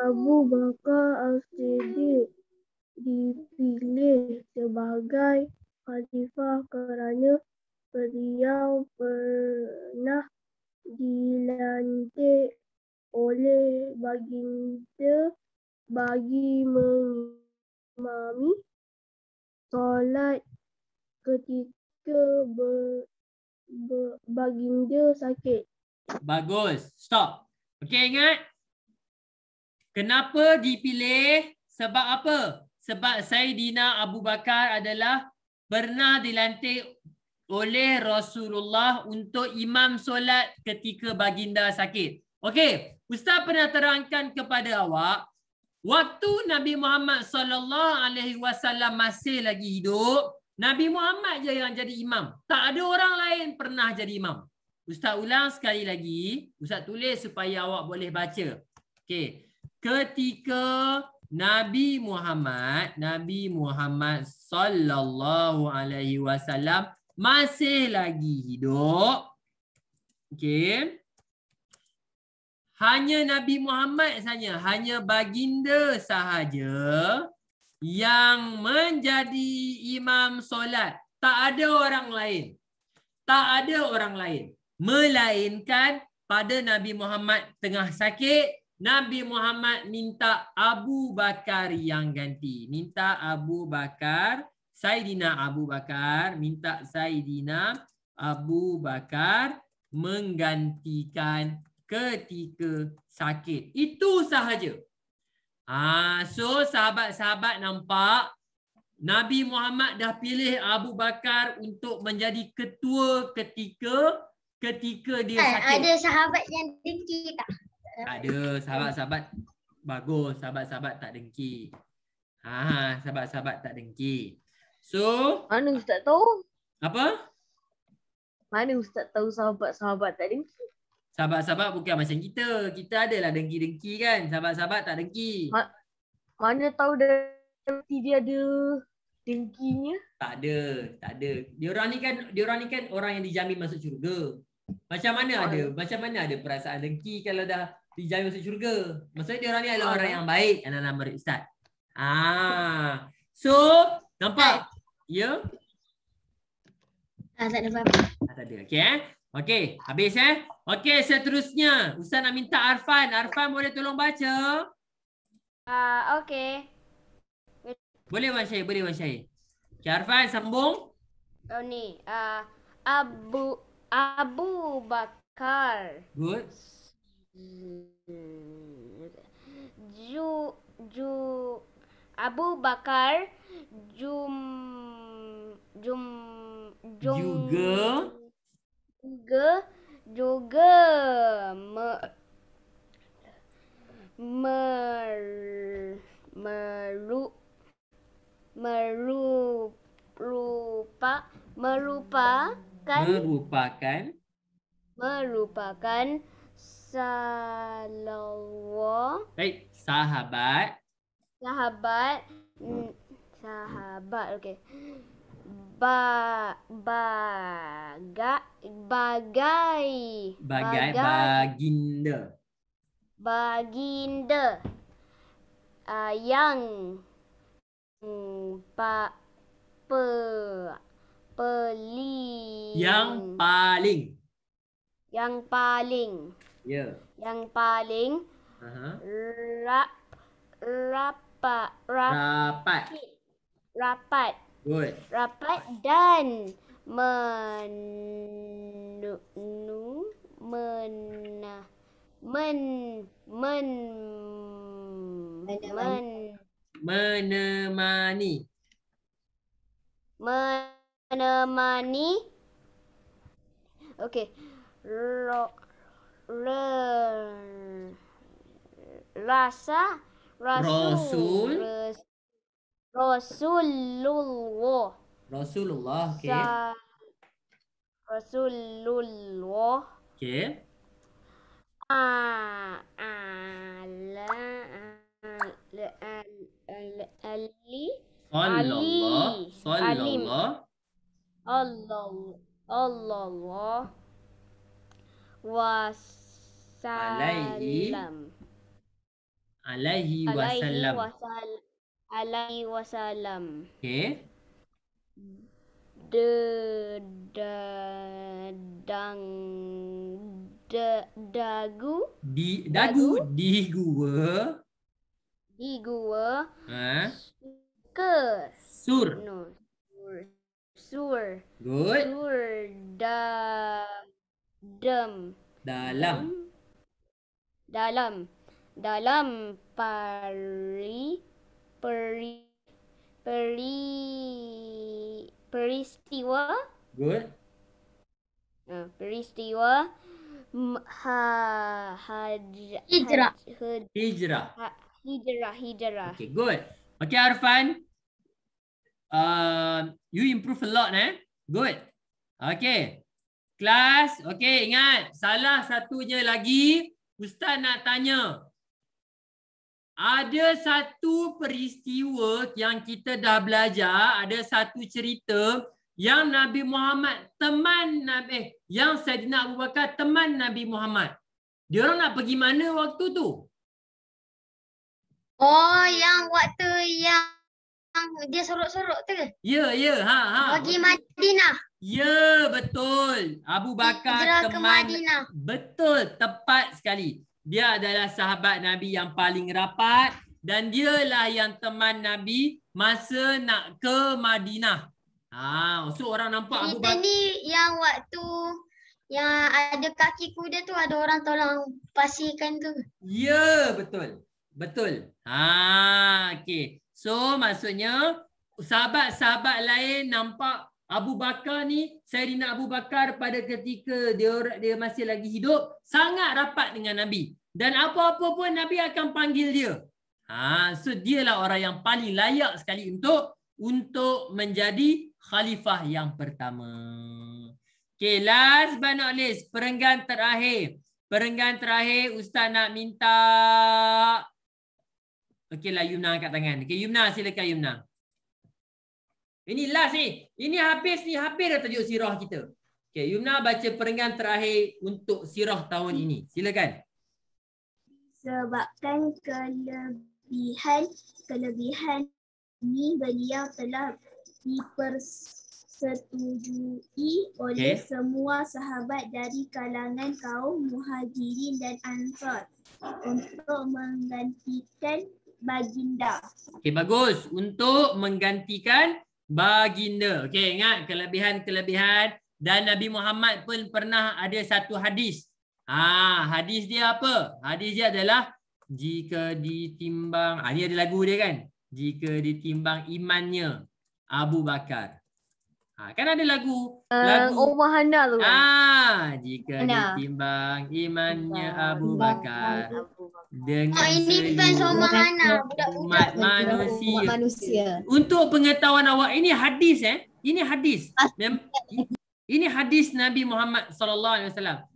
Abu Bakar As-Siddiq dipilih sebagai khalifah kerana beliau pernah dilantik oleh baginda bagi mengimami solat ketika baginda sakit. Bagus. Stop. Okey, ingat. Kenapa dipilih? Sebab apa? Sebab Saidina Abu Bakar adalah pernah dilantik oleh Rasulullah untuk imam solat ketika baginda sakit. Okey, Ustaz pernah terangkan kepada awak, waktu Nabi Muhammad SAW masih lagi hidup, Nabi Muhammad je yang jadi imam. Tak ada orang lain pernah jadi imam. Ustaz ulang sekali lagi, Ustaz tulis supaya awak boleh baca. Okey, ketika Nabi Muhammad SAW masih lagi hidup, okey, hanya Nabi Muhammad saja, hanya baginda sahaja yang menjadi imam solat. Tak ada orang lain. Tak ada orang lain. Melainkan pada Nabi Muhammad tengah sakit, Nabi Muhammad minta Abu Bakar yang ganti. Minta Abu Bakar, Saidina Abu Bakar, minta Saidina Abu Bakar menggantikan ketika sakit. Itu sahaja. So sahabat-sahabat nampak Nabi Muhammad dah pilih Abu Bakar untuk menjadi ketua ketika dia sakit. Ada sahabat yang dengki tak? Ada sahabat-sahabat bagus, sahabat-sahabat tak dengki. Sahabat-sahabat tak dengki. So, Mana Ustaz tahu? apa? Mana Ustaz tahu sahabat-sahabat tak dengki? Sahabat-sahabat bukan macam kita. Kita adalah dengki-dengki kan. Sahabat-sahabat tak dengki. Mana tahu dia ada dengkinya? Tak ada. Diorang ni kan orang yang dijamin masuk syurga. Macam mana ada perasaan dengki kalau dah dijamin masuk syurga? Maksudnya diorang ni adalah orang yang baik. Anak-anak murid Ustaz. So, nampak? Ya? Tak ada apa-apa. Tak ada. Okey, habis Okey, seterusnya Ustaz nak minta Arfan. Arfan boleh tolong baca? Okey. Boleh Wan Syahir, Okay, Arfan sambung. Oh ni. Abu Bakar. Good. Abu Bakar juga merupakan sahabat okey. Baginda yang paling rapat Good. dan menemani okey Rasulullah, okey. Rasulullah Okey. alaihi wasallam. Okey. Di gua Sur. Good. Dalam peristiwa Good. peristiwa hijrah. Okay, good. Okay, Arfan. You improve a lot, Good. Okay. Kelas, okay, ingat. Salah satunya lagi, Ustaz nak tanya. Ada satu peristiwa yang kita dah belajar, ada satu cerita yang Nabi Muhammad yang Saidina Abu Bakar teman Nabi Muhammad. Diorang nak pergi mana waktu tu? Oh, yang waktu yang dia sorok-sorok tu ke? Ya. Pergi Madinah. Ya, betul. Abu Bakar Hijrah ke teman. Madinah. Betul, tepat sekali. Dia adalah sahabat Nabi yang paling rapat dan dialah yang teman Nabi masa nak ke Madinah. So orang nampak Abu Bakar ni yang waktu yang ada kaki kuda tu ada orang tolong pasirkan tu. Ya, betul. Okey. So maksudnya sahabat-sahabat lain nampak Abu Bakar ni, Sayyidina Abu Bakar pada ketika dia masih lagi hidup sangat rapat dengan Nabi. Dan apa-apa pun Nabi akan panggil dia. So dialah orang yang paling layak sekali untuk menjadi khalifah yang pertama. Okay, last but not least, perenggan terakhir. Perenggan terakhir Ustaz nak minta. Okay lah, Yumna angkat tangan. Okay, Yumna silakan Yumna. Ini last ni. Ini habis dah tajuk sirah kita. Okay, Yumna baca perenggan terakhir untuk sirah tahun ini. Silakan. Sebabkan kelebihan ini beliau telah dipersetujui oleh semua sahabat dari kalangan kaum Muhajirin dan Ansar untuk menggantikan baginda. Okay, bagus. Untuk menggantikan baginda. Okey, ingat kelebihan-kelebihan dan Nabi Muhammad pun pernah ada satu hadis. Hadis dia apa? Hadis dia adalah jika ditimbang, ni ada lagu dia kan? Jika ditimbang imannya Abu Bakar. Kan ada lagu Omar Hana tu kan? Jika ditimbang imannya Abu Bakar dengan ini fans Omar Hana, umat manusia. Untuk pengetahuan awak, ini hadis Ini hadis. Ini hadis Nabi Muhammad SAW.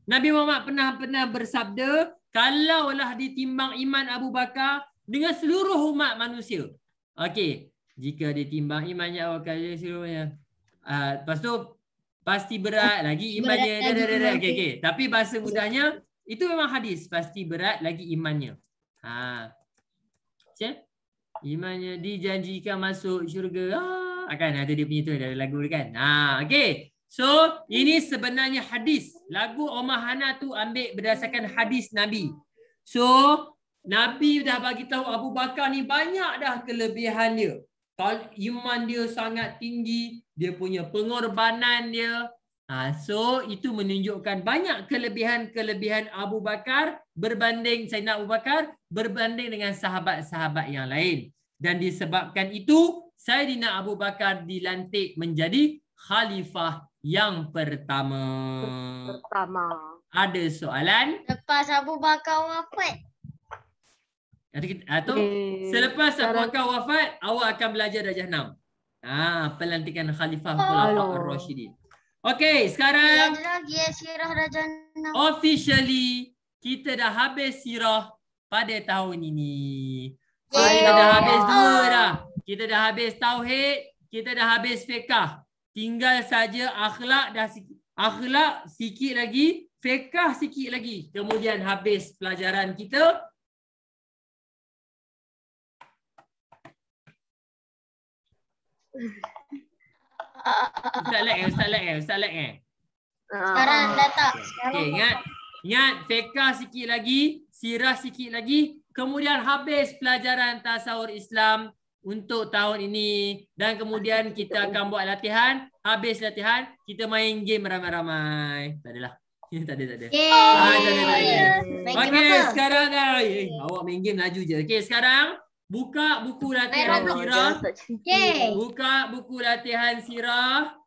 Nabi Muhammad pernah bersabda, kalaulah ditimbang iman Abu Bakar dengan seluruh umat manusia. Okey, jika ditimbang imannya Abu Bakar seluruhnya. Lepas tu pasti berat lagi imannya. Okey. Tapi bahasa mudahnya itu memang hadis, pasti berat lagi imannya. Imannya dijanjikan masuk syurga. Akan ada dia punya tu, ada lagu dia kan. Okey. So, ini sebenarnya hadis. Lagu Omar Hana tu ambil berdasarkan hadis Nabi. So, Nabi dah bagi tahu Abu Bakar ni banyak dah kelebihan dia. Iman dia sangat tinggi, dia punya pengorbanan dia. So, itu menunjukkan banyak kelebihan-kelebihan Abu Bakar berbanding Sayyidina Abu Bakar berbanding dengan sahabat-sahabat yang lain. Dan disebabkan itu, Sayyidina Abu Bakar dilantik menjadi khalifah yang pertama. Ada soalan? Lepas Abu Bakar wafat. Selepas Abu Bakar wafat, awak akan belajar darjah 6. Pelantikan khalifah Khulafaur Ar-Rasyidin. Okey, sekarang sirah darjah 6. Officially kita dah habis sirah pada tahun ini. Kita dah habis 2 dah. Kita dah habis tauhid, kita dah habis fiqh. Tinggal saja akhlak sikit lagi, fiqh sikit lagi. Kemudian habis pelajaran kita. Ustaz lag. Sekarang dah tak. Okey, ingat fiqh sikit lagi, sirah sikit lagi, kemudian habis pelajaran tasawur Islam untuk tahun ini dan kemudian kita akan buat latihan. Habis latihan, kita main game ramai-ramai. Tak adalah. Tak ada. Okey, sekarang awak main game laju je. Okey, sekarang buka buku latihan sirah. Buka buku latihan sirah.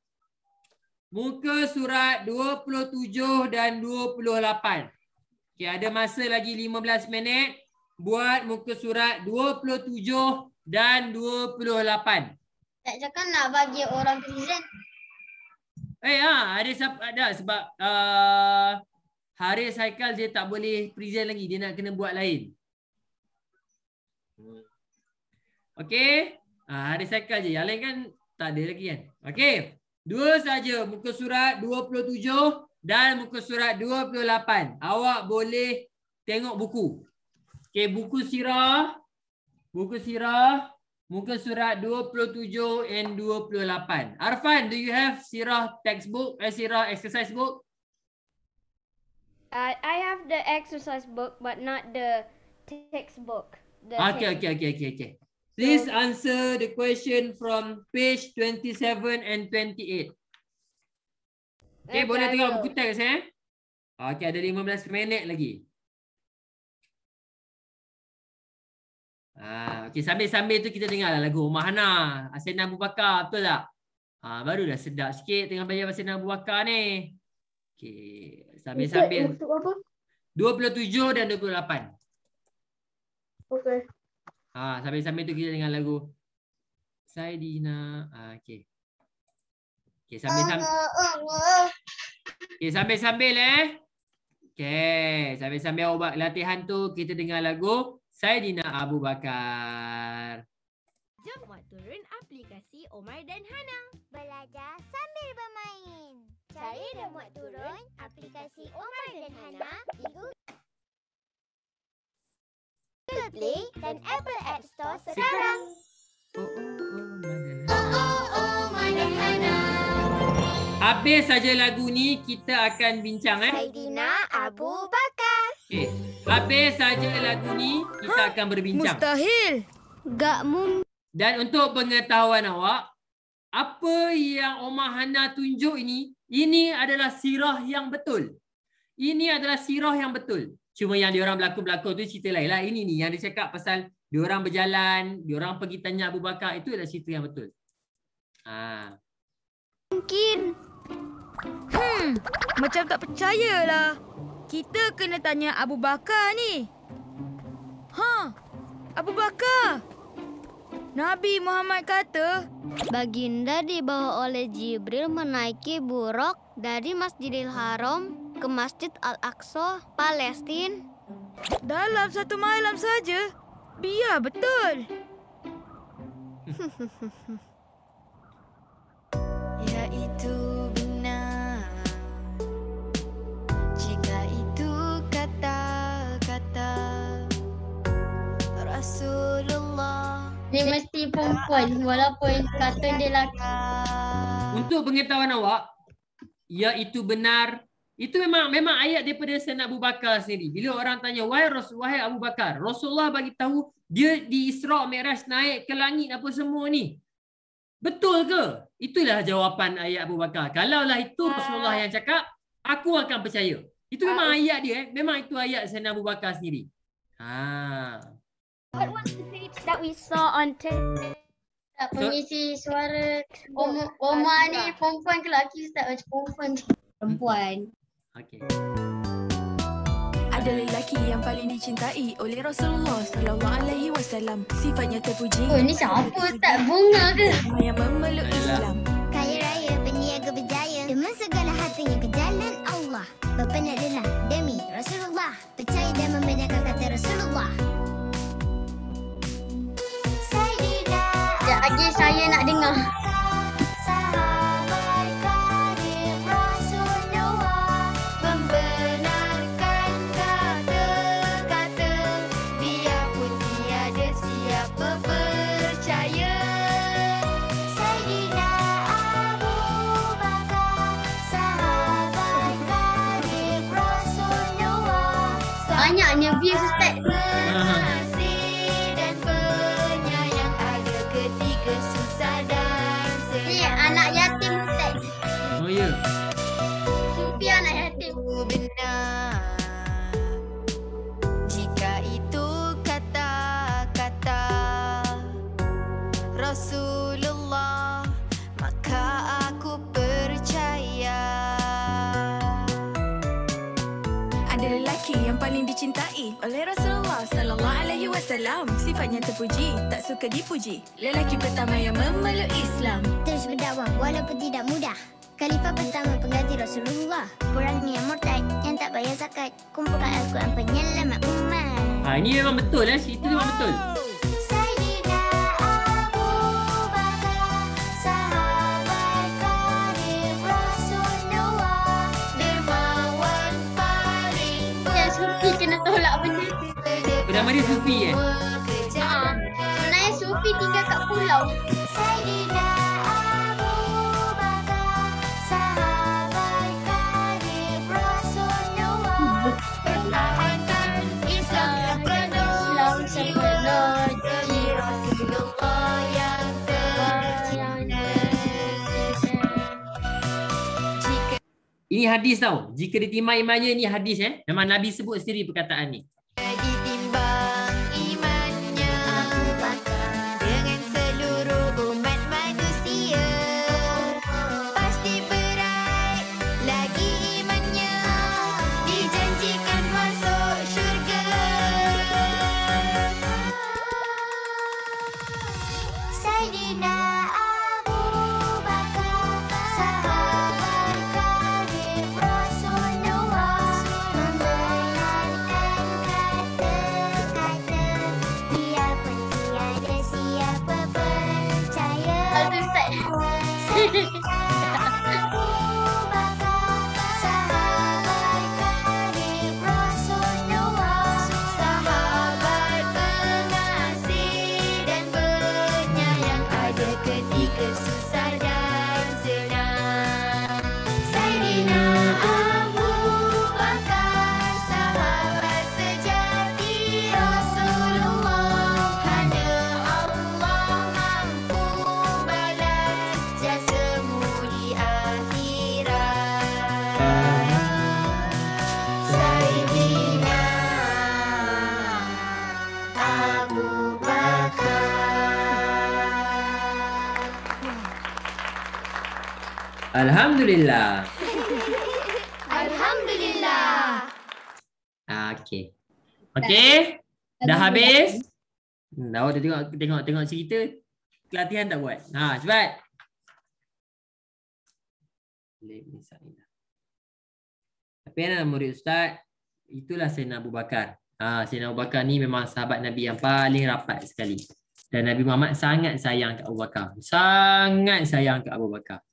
Muka surat 27 dan 28. Okey, ada masa lagi 15 minit buat muka surat 27 dan 28. Tak cakap nak bagi orang present. Ada sebab Haris Haikal dia tak boleh present lagi, dia nak kena buat lain. Okey, Haris Haikal je, yang lain kan tak ada lagi kan. Okey, 2 saja muka surat 27 dan muka surat 28. Awak boleh tengok buku. Okey, buku sirah muka surat 27 and 28. Arfan, do you have sirah textbook, sirah exercise book? I have the exercise book but not the textbook. Okay. Please answer the question from page 27 and 28. Okay, boleh tengok buku teks Okay, ada 15 minit lagi. Okey, sambil-sambil tu kita dengarlah lagu Omar Hana, Sayyidina Abu Bakar, betul tak? Baru dah sedap sikit tengah belajar Sayyidina Abu Bakar ni. Okey, sambil-sambil. Untuk apa? 27 dan 28. Okey. Sambil-sambil tu kita dengar lagu Sayyidina. Okey. Okey, sambil-sambil. Okey, sambil-sambil Okey, sambil-sambil awak latihan tu kita dengar lagu Sayyidina Abu Bakar. Jom muat turun aplikasi Omar dan Hana. Belajar sambil bermain. Cari dan muat turun aplikasi Omar dan Hana di Google Play dan Apple App Store sekarang. Omar dan Hana. Habis saja lagu ni kita akan bincang Sayyidina Abu Bakar. Okey, habis saja lagu ni kita akan berbincang. Mustahil. Gak mungkin. Dan untuk pengetahuan awak, apa yang Omar Hana tunjuk ini adalah sirah yang betul. Ini adalah sirah yang betul. Cuma yang diorang berlakon-berlakon tu cerita lain lah. Ini ni yang dia cakap pasal diorang berjalan, diorang pergi tanya Abu Bakar, itu adalah cerita yang betul. Mungkin. Macam tak percayalah. Kita kena tanya Abu Bakar ni. Abu Bakar. Nabi Muhammad kata, baginda dibawa oleh Jibril menaiki buruk dari Masjidil Haram ke Masjid Al-Aqsa, Palestin. Dalam 1 malam saja? Biar betul. Ya itu benar. Jika itu kata-kata Rasulullah. Dia mesti perempuan walaupun kartun dia lelaki. Untuk pengetahuan awak, ya itu benar. Itu memang ayat daripada Sayyidina Abu Bakar sendiri. Bila orang tanya, wahai Abu Bakar, Rasulullah bagi tahu dia di Isra' Mi'raj naik ke langit apa semua ni. Betul ke? Itulah jawapan ayat Abu Bakar. Kalaulah itu Rasulullah yang cakap, aku akan percaya. Itu memang ayat dia. Memang itu ayat Sayyidina Abu Bakar sendiri. What was the page that we saw on TV? Pengisi suara Omar ni perempuan ke lelaki Ustaz? Macam perempuan. Perempuan. Okey. Ada lelaki yang paling dicintai oleh Rasulullah sallallahu alaihi wasallam. Sifatnya terpuji. Oh, ni siapa Ustaz? Bunga ke? Yang memeluk Islam. Kaya raya, berniaga berjaya. Dengan segala hartanya ke jalan Allah. Berpenatlah demi Rasulullah. Percaya dan membenarkan kata Rasulullah. Sekejap lagi saya nak dengar. Banyaknya views Ustaz. Ni anak yatim Ustaz. Oh ya. Sufi anak yatim. Jika itu kata-kata Rasulullah, maka aku percaya. Ada lelaki yang paling dicintai oleh Rasulullah sallallahu alaihi wasallam. Sifatnya terpuji, tak suka dipuji. Lelaki pertama yang memeluk Islam. Terus berdakwah walaupun tidak mudah. Khalifah pertama pengganti Rasulullah. Perangi yang murtad, yang tak bayar zakat. Kumpulkan Al-Quran penyelamat umat. Ini memang betul cerita memang betul. Sayyidina Abu Bakar, sahabat karib Rasulullah. Dermawan paling Yang Sufi kena tolak benda. Nama dia Sufi Sebenarnya Sufi tinggal kat pulau. Sayyidina Abu Bakar, sahabat karib Rasulullah. Pertahankan Islam penuh jiwa demi Rasulullah yang tercinta. Ini hadis tau. Jika ditimbang imannya, ini hadis Memang Nabi sebut sendiri perkataan ni. Ditimbang imannya, Alhamdulillah. Alhamdulillah. Okey. Okey? Dah habis? Awak tengok cerita. Latihan tak buat? Cepat. Tapi nama murid Ustaz, itulah Sayyidina Abu Bakar. Sayyidina Abu Bakar ni memang sahabat Nabi yang paling rapat sekali. Dan Nabi Muhammad sangat sayang ke Abu Bakar. Sangat sayang ke Abu Bakar.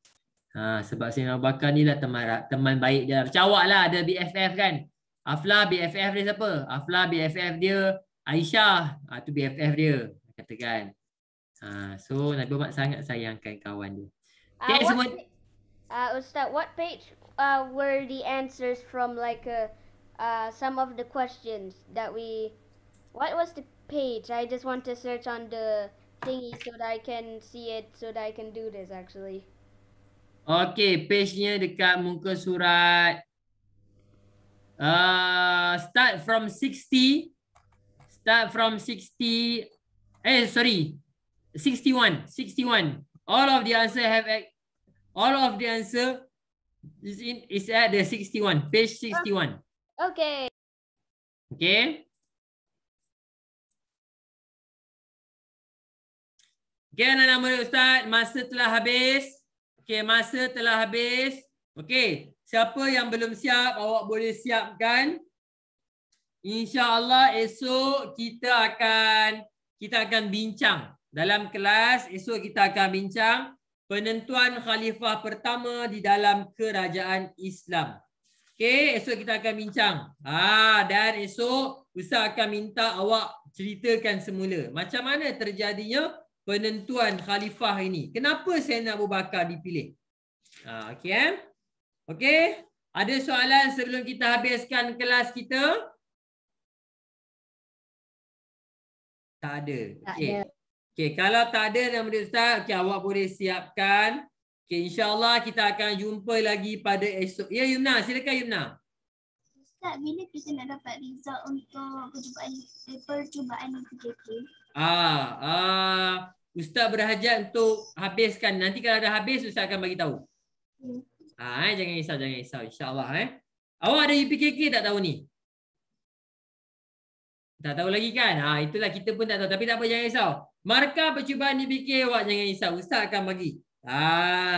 Sebab Sayyidina Abu Bakar ni lah teman baik dia. Macam awak lah ada BFF kan. Aflah BFF dia siapa? Aflah BFF dia Aisyah. Tu BFF dia. Katakan. So Nabi Muhammad sangat sayangkan kawan dia. Okay, semua. Ustaz, what page were the answers from, like some of the questions that we... What was the page? I just want to search on the thingy so that I can see it, so that I can do this actually. Okay, page-nya dekat muka surat. Start from 60. Start from 60. 61. All of the answer is at the 61. Page 61. Okay. Okay. Okay, anak-anak murid Ustaz, masa telah habis. Okay, masa telah habis. Okay, siapa yang belum siap, awak boleh siapkan. InsyaAllah esok kita akan bincang. Dalam kelas, esok kita akan bincang penentuan khalifah pertama di dalam kerajaan Islam. Okay, esok kita akan bincang. Dan esok Ustaz akan minta awak ceritakan semula macam mana terjadinya penentuan khalifah ini. Kenapa Sayyidina Abu Bakar dipilih? Okay. Okay. Ada soalan sebelum kita habiskan kelas kita? Tak ada. Okay. Okay, kalau tak ada nama Ustaz, okay, awak boleh siapkan. Okay, insyaAllah kita akan jumpa lagi pada esok. Ya, Yumna, silakan Yumna. Ustaz, bila kita nak dapat result untuk percubaan PKK? Ustaz berhajat untuk habiskan. Nanti kalau dah habis, Ustaz akan bagi tahu. Jangan risau, insyaAllah. Awak ada UPKK tak tahu ni? Tak tahu lagi kan? Itulah kita pun tak tahu. Tapi tak apa, jangan risau. Markah percubaan UPKK awak jangan risau. Ustaz akan bagi.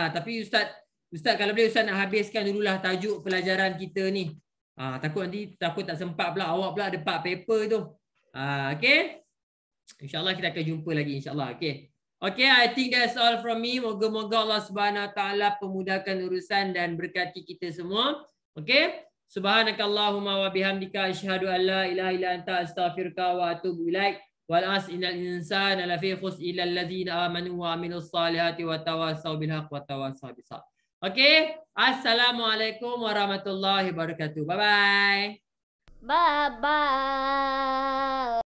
Tapi Ustaz kalau boleh Ustaz nak habiskan dululah tajuk pelajaran kita ni. Takut tak sempat pula. Awak pula ada 4 paper tu. Okay? InsyaAllah kita akan jumpa lagi. InsyaAllah. Okay. Okay, I think that's all from me. Moga-moga Allah Subhanahu Wa Taala pemudahkan urusan dan berkati kita semua. Okay? Subhanakallahumma wa bihamdika asyhadu an la ilaha illa anta astaghfiruka wa atubu ilaik. Wal as innal insana lafi khusr illa allazina amanu wa amilus salihati wa tawassaw bil haqq wa tawassaw bis sabr. Okay? Assalamualaikum warahmatullahi wabarakatuh. Bye bye. Bye bye.